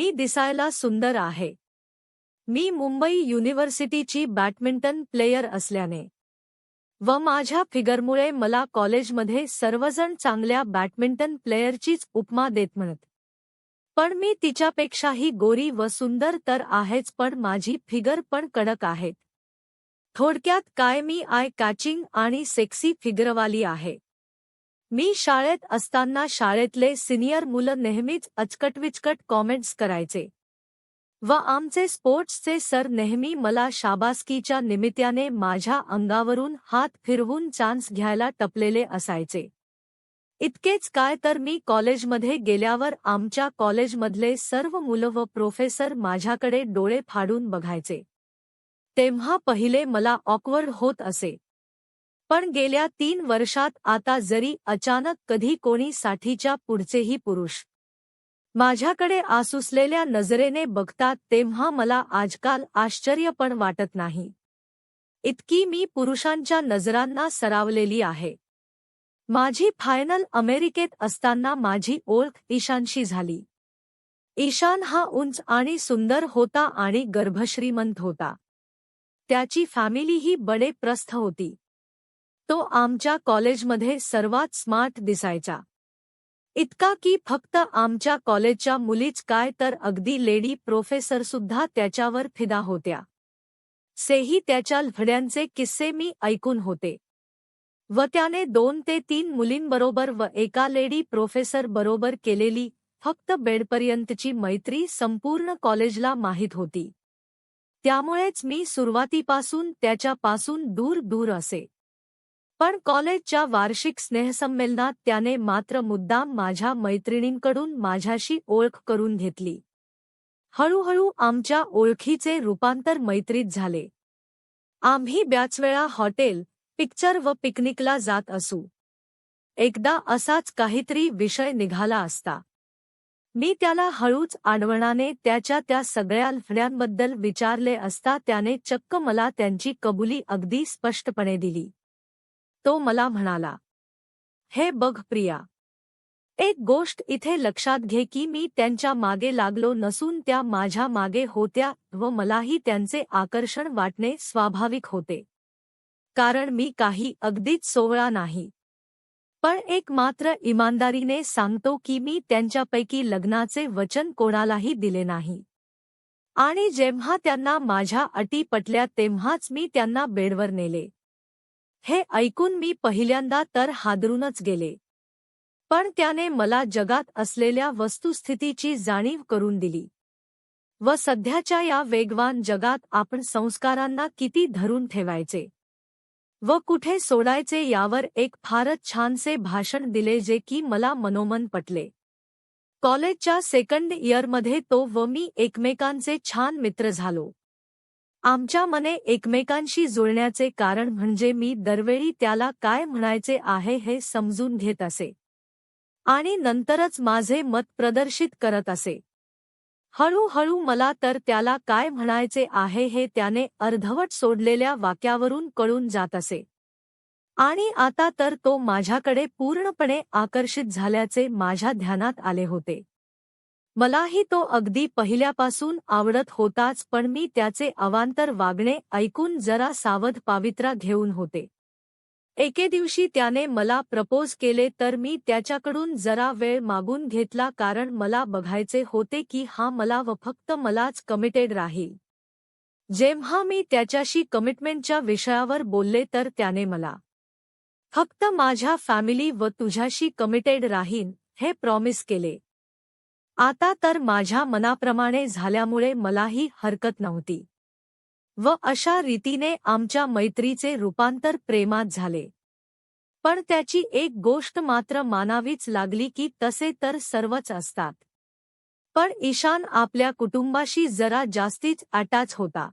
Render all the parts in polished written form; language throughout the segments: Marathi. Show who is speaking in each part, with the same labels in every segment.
Speaker 1: मी दिसायला सुंदर आहे. मी मुंबई युनिव्हर्सिटीची बॅडमिंटन प्लेयर असल्याने व माझ्या फिगरमुळे मला कॉलेजमध्ये सर्वजण चांगल्या बॅडमिंटन प्लेयरचीच उपमा देत म्हणत. पण मी तिच्यापेक्षाही गोरी व सुंदर तर आहेच, पण माझी फिगर पण कडक आहे. थोडक्यात काय, मी आय कॅचिंग आणि सेक्सी फिगरवाली आहे. मी शाळेत असताना शाळेतले सिनियर मुलं नेहमीच अचकटविचकट कॉमेंट्स करायचे व आमचे स्पोर्ट्सचे सर नेहमी मला शाबासकीच्या निमित्ताने माझ्या अंगावरून हात फिरवून चान्स घ्यायला टपलेले असायचे. इतकेच काय, तर मी कॉलेजमध्ये गेल्यावर आमच्या कॉलेजमधले सर्व मुलं व प्रोफेसर माझ्याकडे डोळे फाडून बघायचे. तेव्हा पहिले मला ऑकवर्ड होत असे. पण गेल्या 3 वर्षात आता जरी अचानक कधी कोणी साठीच्या पुढचेही पुरुष माझ्याकडे आसुसलेल्या नजरेने बघतात, तेव्हा मला आजकाल आश्चर्य पण वाटत नाही. इतकी मी पुरुषांच्या नजरांना सरावलेली आहे. माझी फायनल अमेरिकेत असताना माझी ओळख ईशानशी झाली. ईशान हा उंच आणि सुंदर होता आणि गर्भश्रीमंत होता. त्याची फॅमिलीही बडे प्रस्थ होती. तो आमच्या कॉलेजमध्ये सर्वात स्मार्ट दिसायचा. इतका की फक्त आमच्या कॉलेजच्या मुलीच काय, तर अगदी लेडी प्रोफेसरसुद्धा त्याच्यावर फिदा होत्या. सेही त्याच्या लफड्यांचे किस्से मी ऐकून होते. व त्याने 2 ते 3 मुलींबरोबर व एका लेडी प्रोफेसर बरोबर केलेली फक्त बेडपर्यंतची मैत्री संपूर्ण कॉलेजला माहीत होती. त्यामुळेच मी सुरुवातीपासून त्याच्यापासून दूर दूर असे. पण कॉलेजच्या वार्षिक स्नेहसंमेलनात त्याने मात्र मुद्दाम माझ्या मैत्रिणींकडून माझ्याशी ओळख करून घेतली. हळूहळू आमच्या ओळखीचे रूपांतर मैत्रीत झाले. आम्ही बऱ्याचवेळा हॉटेल, पिक्चर व पिकनिकला जात असू. एकदा असाच काहीतरी विषय निघाला असता. मी त्याला हळूच आडवणाने त्याच्या त्या सगळ्या लफड्यांबद्दल विचारले असता त्याने चक्क मला त्यांची कबुली अगदी स्पष्टपणे दिली. तो मला म्हणाला, "हे बघ प्रिया, एक गोष्ट इथे लक्षात घे की मी त्यांच्या मागे लागलो नसून त्या माझ्या मागे होत्या व मलाही त्यांचे आकर्षण वाटणे स्वाभाविक होते. कारण मी काही अगदीच सोवळा नाही. पण एक मात्र इमानदारीने सांगतो की मी त्यांच्यापैकी लग्नाचे वचन कोणालाही दिले नाही. आणि जेव्हा त्यांना माझ्या अटी पटल्या तेव्हाच मी त्यांना बेडवर नेले." हे ऐकून मी पहिल्यांदा तर हादरूनच गेले. पण त्याने मला जगात असलेल्या वस्तुस्थितीची जाणीव करून दिली व सध्याच्या या वेगवान जगात आपण संस्कारांना किती धरून ठेवायचे व कुठे सोडायचे यावर एक फारच छानसे भाषण दिले, जे की मला मनोमन पटले. कॉलेजच्या सेकंड इयरमध्ये तो व मी एकमेकांचे छान मित्र झालो. आमच्या मने एकमेकांशी जुळण्याचे कारण म्हणजे मी दरवेळी त्याला काय म्हणायचे आहे हे समजून घेत असे आणि नंतरच माझे मत प्रदर्शित करत असे. हळूहळू मला तर त्याला काय म्हणायचे आहे हे त्याने अर्धवट सोडलेल्या वाक्यावरून कळून जात असे. आणि आता तर तो माझ्याकडे पूर्णपणे आकर्षित झाल्याचे माझ्या ध्यानात आले होते. मलाही तो अगदी पहिल्यापासून आवडत होताच, पण मी त्याचे अवांतर वागणे ऐकून जरा सावध पावित्रा घेऊन होते. एके दिवशी त्याने मला प्रपोज केले तर मी त्याच्याकडून जरा वेळ मागून घेतला, कारण मला बघायचे होते की हा मला व फक्त मलाच कमिटेड राहील. जेव्हा मी त्याच्याशी कमिटमेंटच्या विषयावर बोलले तर त्याने मला फक्त माझ्या फॅमिली व तुझ्याशी कमिटेड राहीन हे प्रॉमिस केले. आता तर माझ्या मनाप्रमाणे झाल्यामुळे मलाही हरकत नव्हती व अशा रीतीने आमच्या मैत्रीचे रूपांतर प्रेमात झाले. पण त्याची एक गोष्ट मात्र मानावीच लागली की तसे तर सर्वच असतात, पण ईशान आपल्या कुटुंबाशी जरा जास्तीच अटॅच होता.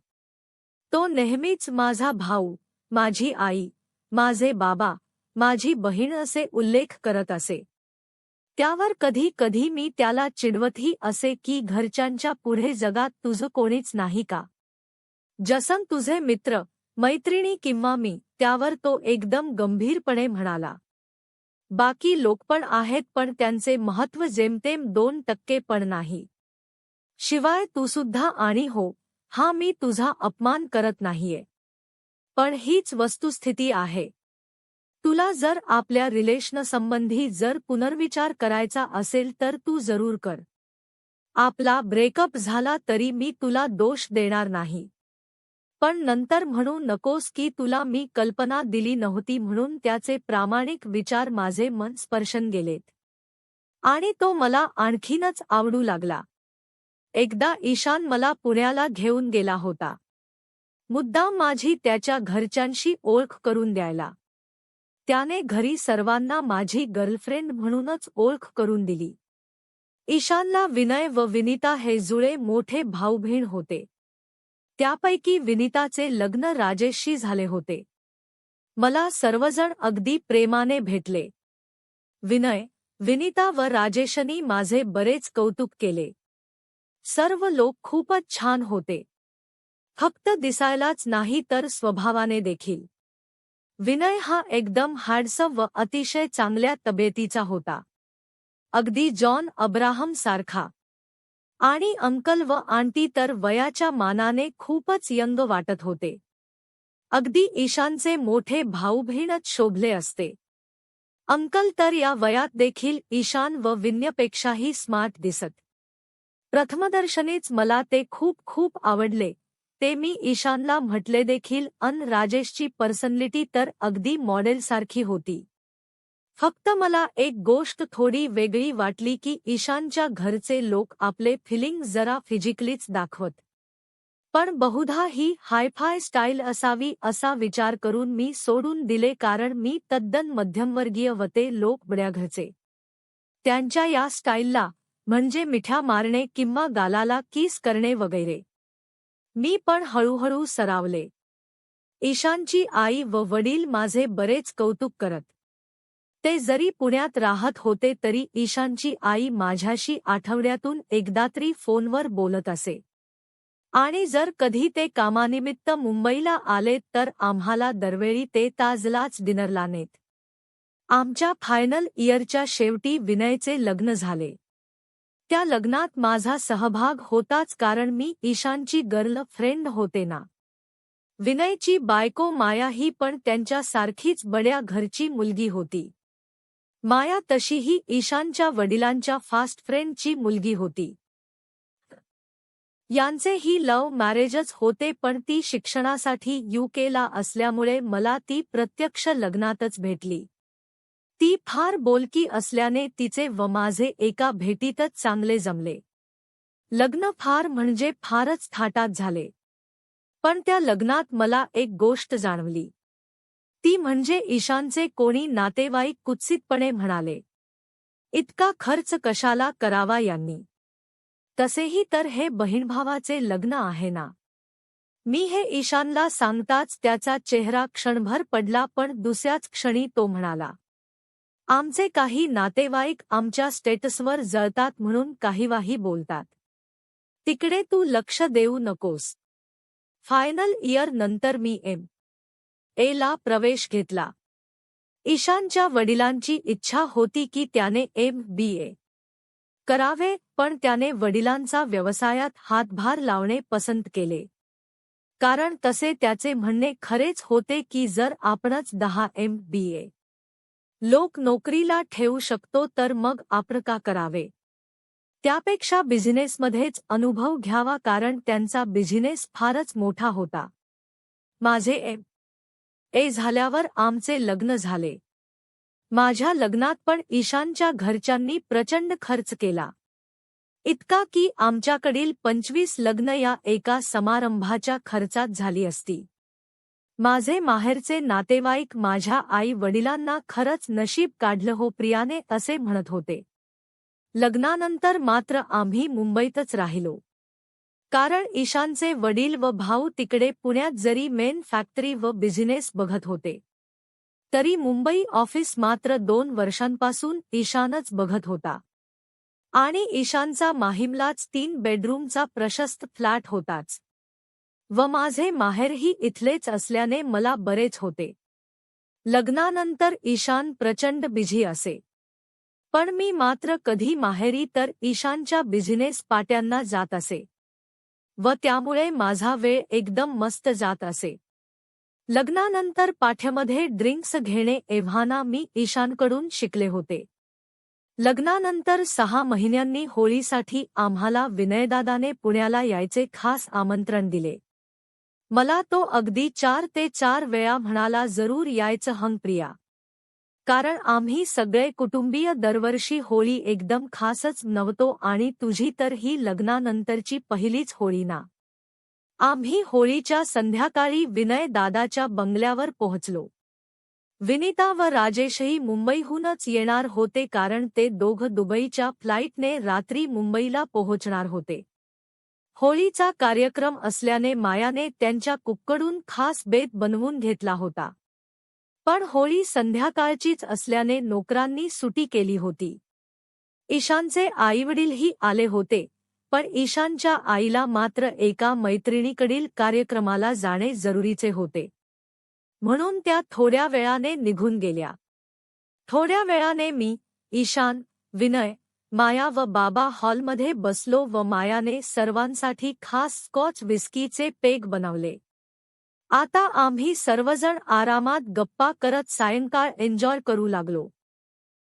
Speaker 1: तो नेहमीच माझा भाऊ, माझी आई, माझे बाबा, माझी बहीण असे उल्लेख करत असे. त्यावर कधी कधी मी त्याला चिडवतही असे की घरच्यांच्या पुढे जगात तुझं कोणीच नाही का? जसं तुझे मित्र, मैत्रिणी किंवा मी. त्यावर तो एकदम गंभीरपणे म्हणाला, बाकी लोक पण आहेत, पण त्यांचे महत्त्व जेमतेम 2% पण नाही. शिवाय तू सुद्धा आणि हो, हा मी तुझा अपमान करत नाहीये. पण हीच वस्तुस्थिती आहे. तुला जर आपल्या रिलेशनसंबंधी जर पुनर्विचार करायचा असेल तर तू जरूर कर. आपला ब्रेकअप झाला तरी मी तुला दोष देणार नाही. पण नंतर म्हणू नकोस की तुला मी कल्पना दिली नव्हती म्हणून. त्याचे प्रामाणिक विचार माझे मन स्पर्शन गेलेत. आणि तो मला आणखीनच आवडू लागला. एकदा ईशान मला पुण्याला घेऊन गेला होता. मुद्दाम माझी त्याच्या घरच्यांशी ओळख करून द्यायला. त्याने घरी सर्वांना माझी गर्लफ्रेंड म्हणूनच ओळख करून दिली. ईशानला विनय व विनिता हे जुळे मोठे भाऊबहीण होते. त्यापैकी विनिताचे लग्न राजेशशी झाले होते. मला सर्वजण अगदी प्रेमाने भेटले. विनय, विनिता व राजेशनी माझे बरेच कौतुक केले. सर्व लोक खूपच छान होते. फक्त दिसायलाच नाही तर स्वभावाने देखील. विनय हा एकदम हँडसम व अतिशय चांगल्या तब्येतीचा होता. अगदी जॉन अब्राहम सारखा. आणि अंकल व आंटी तर वयाच्या मानाने खूपच यंग वाटत होते. अगदी ईशानचे मोठे भाऊबहीणच शोभले असते. अंकल तर या वयात देखील ईशान व विन्यपेक्षाही स्मार्ट दिसत. प्रथमदर्शनीच मला ते खूप खूप आवडले. ते मी ईशानला म्हटले देखील. राजेशची पर्सनॅलिटी तर अगदी मॉडेलसारखी होती. फक्त मला एक गोष्ट थोडी वेगळी वाटली की ईशानच्या घरचे लोक आपले फिलिंग जरा फिजिकलीच दाखवत. पण बहुधा ही हायफाय स्टाईल असावी असा विचार करून मी सोडून दिले, कारण मी तद्दन मध्यमवर्गीय व ते लोक बड्या घरचे. त्यांच्या या स्टाईलला म्हणजे मिठ्या मारणे किंवा गालाला किस करणे वगैरे मी पण हळूहळू सरावले. ईशानची आई व वडील माझे बरेच कौतुक करत. ते जरी पुण्यात राहत होते तरी ईशानची आई माझ्याशी आठवड्यातून एकदा तरी फोनवर बोलत असे. आणि जर कधी ते कामानिमित्त मुंबईला आले तर आम्हाला दरवेळी ते ताजलाच डिनरला नेत. आमच्या फायनल इयरच्या शेवटी विनयचे लग्न झाले. त्या लग्नात माझा सहभाग होताच, कारण मी ईशानची गर्ल फ्रेंड होते ना. विनयची बायको माया ही पण त्यांच्या सारखीच बड्या घरची मुलगी होती. माया तशीही ईशानच्या वडिलांच्या फास्ट फ्रेंडची मुलगी होती. यांचेही लव्ह मॅरेजच होते, पण ती शिक्षणासाठी यूकेला असल्यामुळे मला ती प्रत्यक्ष लग्नातच भेटली. ती फार बोलकी असल्याने तिचे व माझे एका भेटीतच चांगले जमले. लग्न फार म्हणजे फारच थाटात झाले. पण त्या लग्नात मला एक गोष्ट जाणवली. ती म्हणजे ईशानचे कोणी नातेवाईक कुत्सितपणे म्हणाले, इतका खर्च कशाला करावा यांनी? तसेही तर हे बहीणभावाचे लग्न आहे ना. मी हे ईशानला सांगताच त्याचा चेहरा क्षणभर पडला, पण दुसऱ्याच क्षणी तो म्हणाला, आमचे काही नातेवाईक आमच्या स्टेटसवर जळतात म्हणून काहीवाही बोलतात. तिकडे तू लक्ष देऊ नकोस. फायनल इयर नंतर मी MA ला प्रवेश घेतला. ईशानच्या वडिलांची इच्छा होती की त्याने MBA करावे, पण त्याने वडिलांचा व्यवसायात हातभार लावणे पसंत केले. कारण तसे त्याचे म्हणणे खरेच होते की जर आपणच 10 MBA लोक नोकरीला ठेवू शकतो तर मग आपण का करावे? त्यापेक्षा बिझनेसमध्येच अनुभव घ्यावा, कारण त्यांचा बिझनेस फारच मोठा होता. माझे MA झाल्यावर आमचे लग्न झाले. माझ्या लग्नात पण ईशानच्या घरच्यांनी प्रचंड खर्च केला. इतका की आमच्याकडील 25 लग्न या एका समारंभाच्या खर्चात झाली असती. माझे माहेरचे नातेवाईक माझ्या आई वडिलांना खरंच नशीब काढलं हो प्रियाने असे म्हणत होते. लग्नानंतर मात्र आम्ही मुंबईतच राहिलो. कारण ईशानचे वडील व भाऊ तिकडे पुण्यात जरी मेन फॅक्टरी व बिझनेस बघत होते, तरी मुंबई ऑफिस मात्र 2 वर्षांपासून ईशानच बघत होता. आणि ईशानचा माहीमलाच 3 बेडरूमचा प्रशस्त फ्लॅट होताच. व माझे माहेरही इथलेच असल्याने मला बरेच होते. लग्नानंतर ईशान प्रचंड बिझी असे. पण मी मात्र कधी माहेरी तर ईशानच्या बिझनेस पार्ट्यांना जात असे व त्यामुळे माझा वेळ एकदम मस्त जात असे. लग्नानंतर पाठ्यामध्ये ड्रिंक्स घेणे एव्हाना मी ईशानकडून शिकले होते. लग्नानंतर 6 महिन्यांनी होळीसाठी आम्हाला विनयदादाने पुण्याला यायचे खास आमंत्रण दिले. मला तो अगदी 4 ते 4 वेळा म्हणाला जरूर यायचं हं प्रिया. कारण आम्ही सगळे कुटुंबीय दरवर्षी होळी एकदम खासच नवतो आणि तुझी तर ही लग्नानंतरची पहिलीच होळी ना. आम्ही होळीच्या संध्याकाळी विनय दादाच्या बंगल्यावर पोहोचलो. विनीता व राजेशही मुंबईहूनच येणार होते कारण ते दोघं दुबईच्या फ्लाईटने रात्री मुंबईला पोहोचणार होते. होळीचा कार्यक्रम असल्याने मायाने त्यांच्या कुक्कडून खास बेत बनवून घेतला होता. पण होळी संध्याकाळचीच असल्याने नोकरांनी सुटी केली होती. ईशानचे आईवडीलही आले होते, पण ईशानच्या आईला मात्र एका मैत्रिणीकडील कार्यक्रमाला जाणे जरुरीचे होते. म्हणून त्या थोड्या वेळाने निघून गेल्या. थोड्या वेळाने मी, ईशान, विनय, माया व बाबा हॉलमध्ये बसलो व मायाने सर्वांसाठी खास स्कॉच विस्कीचे पेग बनवले. आता आम्ही सर्वजण आरामात गप्पा करत सायंकाळ एन्जॉय करू लागलो.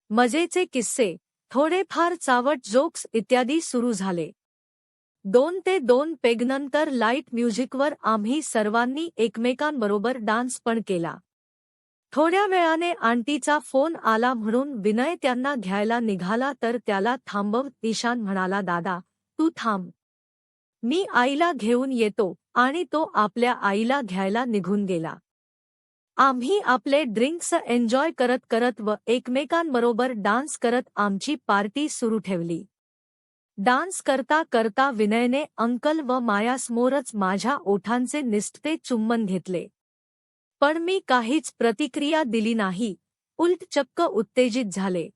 Speaker 1: मजेचे किस्से, थोडेफार चावट जोक्स इत्यादी सुरू झाले. 2 ते 2 पेगनंतर लाईट म्युझिकवर आम्ही सर्वांनी एकमेकांबरोबर डान्स पण केला. थोड्या वेळाने आंटीचा फोन आला म्हणून विनय त्यांना घ्यायला निघाला तर त्याला थांबवत ईशान म्हणाला दादा, तू थांब. मी आईला घेऊन येतो आणि तो आपल्या आईला घ्यायला निघून गेला. आम्ही आपले ड्रिंक्स एन्जॉय करत करत व एकमेकांबरोबर डान्स करत आमची पार्टी सुरू ठेवली. डान्स करता करता विनयने अंकल व मायासमोरच माझ्या ओठांचे निसटते चुंबन घेतले. पण मी काहीच प्रतिक्रिया दिली नाही, उलट चक्क उत्तेजित झाले.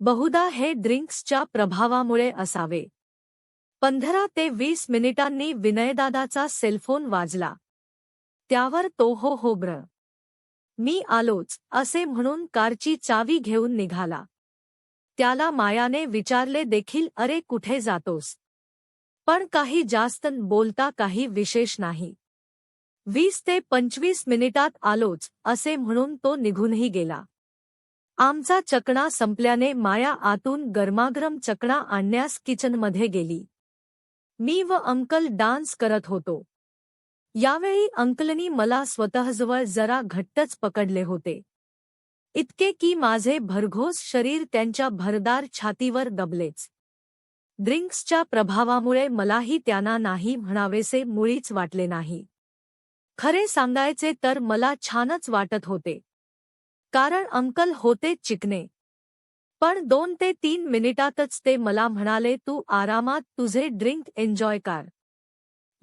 Speaker 1: बहुधा हे ड्रिंक्सच्या प्रभावामुळे असावे. 15 ते 20 मिनिटांनी विनयदादाचा सेलफोन वाजला. त्यावर तो हो ब्र. मी आलोच असे म्हणून कारची चावी घेऊन निघाला. त्याला मायाने विचारले देखील अरे कुठे जातोस? पण काही जास्त बोलता काही विशेष नाही. 20 ते 25 मिनिटात आलोच असे म्हणून तो निघूनही गेला. आमचा चकणा संपल्याने माया आतून गरमागरम चकणा आणण्यास किचनमध्ये गेली. मी व अंकल डान्स करत होतो. यावेळी अंकलनी मला स्वतःजवळ जरा घट्टच पकडले होते. इतके की माझे भरघोस शरीर त्यांच्या भरदार छातीवर दबलेच. ड्रिंक्सच्या प्रभावामुळे मलाही त्यांना नाही म्हणावेसे मुळीच वाटले नाही. खरे सांगायचे तर मला छानच वाटत होते. कारण अंकल होते चिकने. पण 2 ते 3 मिनिटातच ते मला म्हणाले तू आरामात तुझे ड्रिंक एन्जॉय कर.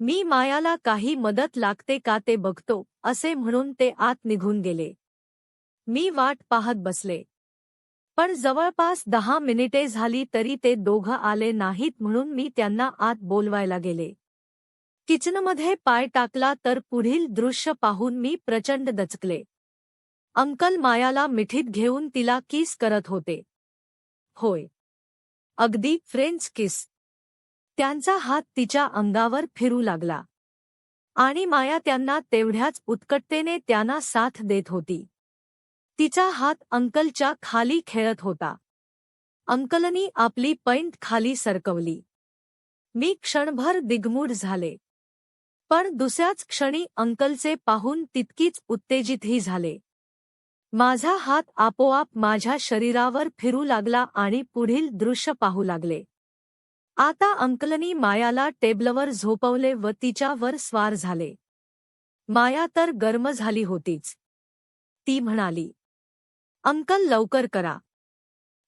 Speaker 1: मी मायाला काही मदत लागते का ते बघतो असे म्हणून ते आत निघून गेले. मी वाट पाहत बसले. पण जवळपास 10 मिनिटे झाली तरी ते दोघं आले नाहीत म्हणून मी त्यांना आत बोलवायला गेले. किचनमध्ये पाय टाकला तर पुढील दृश्य पाहून मी प्रचंड दचकले. अंकल मायाला मिठीत घेऊन तिला किस करत होते. होय, अगदी फ्रेंच किस. त्यांचा हात तिच्या अंगावर फिरू लागला. आणि माया त्यांना तेवढ्याच उत्कटतेने त्यांना साथ देत होती. तिचा हात अंकलच्या खाली खेळत होता. अंकलनी आपली पैंट खाली सरकवली. मी क्षणभर दिग्मूढ झाले. पण दुसऱ्याच क्षणी अंकलचे पाहून तितकीच उत्तेजितही झाले. माझा हात आपोआप माझ्या शरीरावर फिरू लागला आणि पुढील दृश्य पाहू लागले. आता अंकलनी मायाला टेबलवर झोपवले व तिच्यावर स्वार झाले. माया तर गर्म झाली होतीच. ती म्हणाली, अंकल लवकर करा.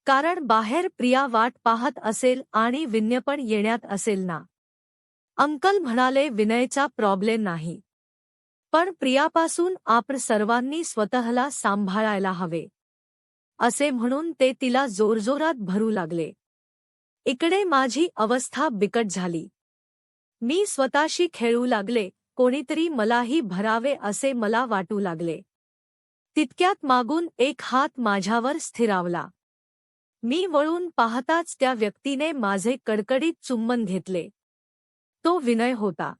Speaker 1: कारण बाहेर प्रिया वाट पाहत असेल आणि विनय पण येण्यात असेल ना. अंकल म्हणाले विनयचा प्रॉब्लेम नाही. पण प्रियापासून आपण सर्वांनी स्वतःला सांभाळायला हवे. असे म्हणून ते तिला जोरजोरात भरू लागले. इकडे माझी अवस्था बिकट झाली. मी स्वतःशी खेळू लागले, कोणीतरी मलाही भरावे असे मला वाटू लागले. तितक्यात मागून एक हात माझ्यावर स्थिरावला. मी वळून पाहताच त्या व्यक्तीने माझे कडकडीत चुंबन घेतले. तो विनय होता.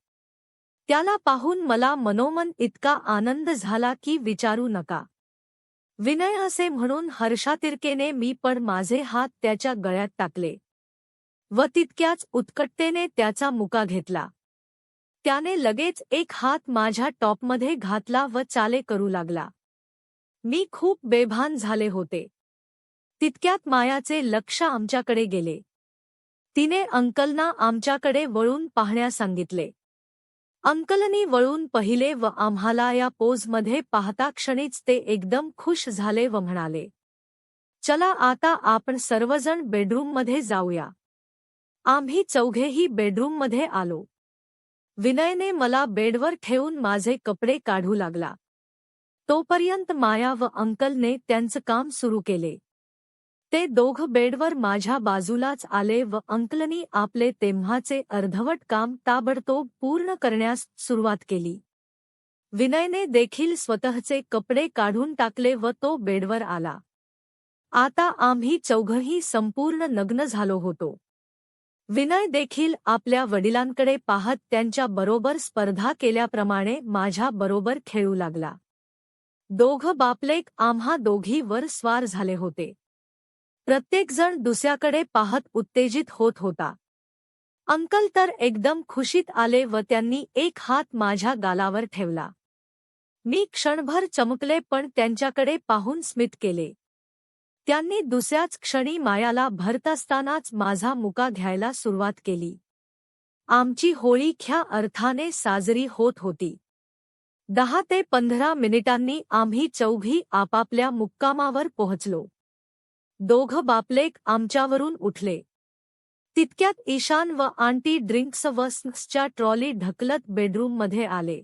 Speaker 1: त्याला पाहून मला मनोमन इतका आनंद झाला की विचारू नका. विनय असे म्हणून हर्षातिर्केने मी पण माझे हात त्याच्या गळ्यात टाकले व तितक्याच उत्कटतेने त्याचा मुका घेतला. त्याने लगेच एक हात माझ्या टॉपमध्ये घातला व चाले करू लागला. मी खूप बेभान झाले होते. तितक्यात मायाचे लक्ष आमच्याकडे गेले. तिने अंकलना आमच्याकडे वळून पाहण्यास सांगितले. अंकलनी वळून पाहिले व आम्हाला या पोजमध्ये पाहता क्षणीच ते एकदम खुश झाले व म्हणाले, चला आता आपण सर्वजण बेडरूममध्ये जाऊया. आम्ही चौघेही बेडरूममध्ये आलो. विनयने मला बेडवर ठेवून माझे कपडे काढू लागला. तोपर्यंत माया व अंकलने त्यांचं काम सुरू केले. ते दोघं बेडवर माझ्या बाजूलाच आले व अंकलनी आपले तेव्हाचे अर्धवट काम ताबडतोब पूर्ण करण्यास सुरुवात केली. विनयने देखील स्वतःचे कपडे काढून टाकले व तो बेडवर आला. आता आम्ही चौघंही संपूर्ण नग्न झालो होतो. विनय देखील आपल्या वडिलांकडे पाहत त्यांच्या बरोबर स्पर्धा केल्याप्रमाणे माझ्या बरोबर खेळू लागला. दोघं बापलेक आम्हा दोघीवर स्वार झाले होते. प्रत्येकजण दुसऱ्याकडे पाहत उत्तेजित होत होता. अंकल तर एकदम खुशीत आले व त्यांनी एक हात माझ्या गालावर ठेवला. मी क्षणभर चमकले पण त्यांच्याकडे पाहून स्मित केले. त्यांनी दुसऱ्याच क्षणी मायाला भरत असतानाच माझा मुका घ्यायला सुरुवात केली. आमची होळी ख्या अर्थाने साजरी होत होती. 10 ते 15 मिनिटांनी आम्ही चौघी आपापल्या मुक्कामावर पोहोचलो. दोघं बापलेक आमच्यावरून उठले. तितक्यात ईशान व आंटी ड्रिंक्स व स्नॅक्सच्या ट्रॉली ढकलत बेडरूममध्ये आले.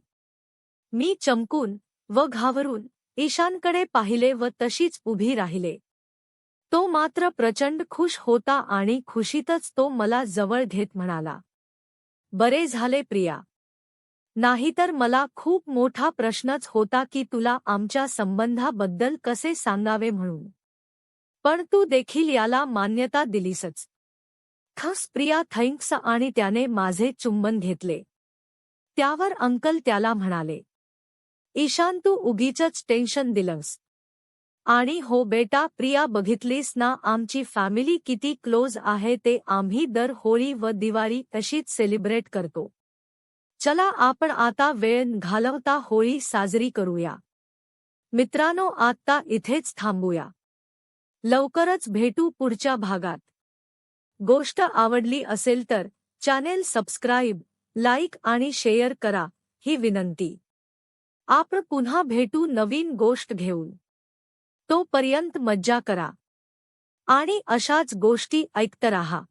Speaker 1: मी चमकून व घाबरून ईशानकडे पाहिले व तशीच उभी राहिले. तो मात्र प्रचंड खुश होता आणि खुशीतच तो मला जवळ घेत म्हणाला, बरे झाले प्रिया. नाहीतर मला खूप मोठा प्रश्नच होता की तुला आमच्या संबंधाबद्दल कसे सांगावे म्हणून. पण तू देखील याला मान्यता दिलीसच. खस प्रिया थँक्स. आणि त्याने माझे चुंबन घेतले. त्यावर अंकल त्याला म्हणाले, ईशान तू उगीचच टेन्शन दिलंस. आणि हो बेटा प्रिया बघितलीस ना आमची फॅमिली किती क्लोज आहे ते आम्ही दर होळी व दिवाळी तशीच सेलिब्रेट करतो. चला आपण आता वेळ न घालवता होळी साजरी करूया. मित्रांनो आत्ता इथेच थांबूया. लवकरच भेटू पुढच्या भागात. गोष्ट आवडली असेल तर चॅनेल सबस्क्राईब, लाईक आणि शेअर करा ही विनंती. आपण पुन्हा भेटू नवीन गोष्ट घेऊन. तोपर्यंत मज्जा करा आणि अशाच गोष्टी ऐकत राहा.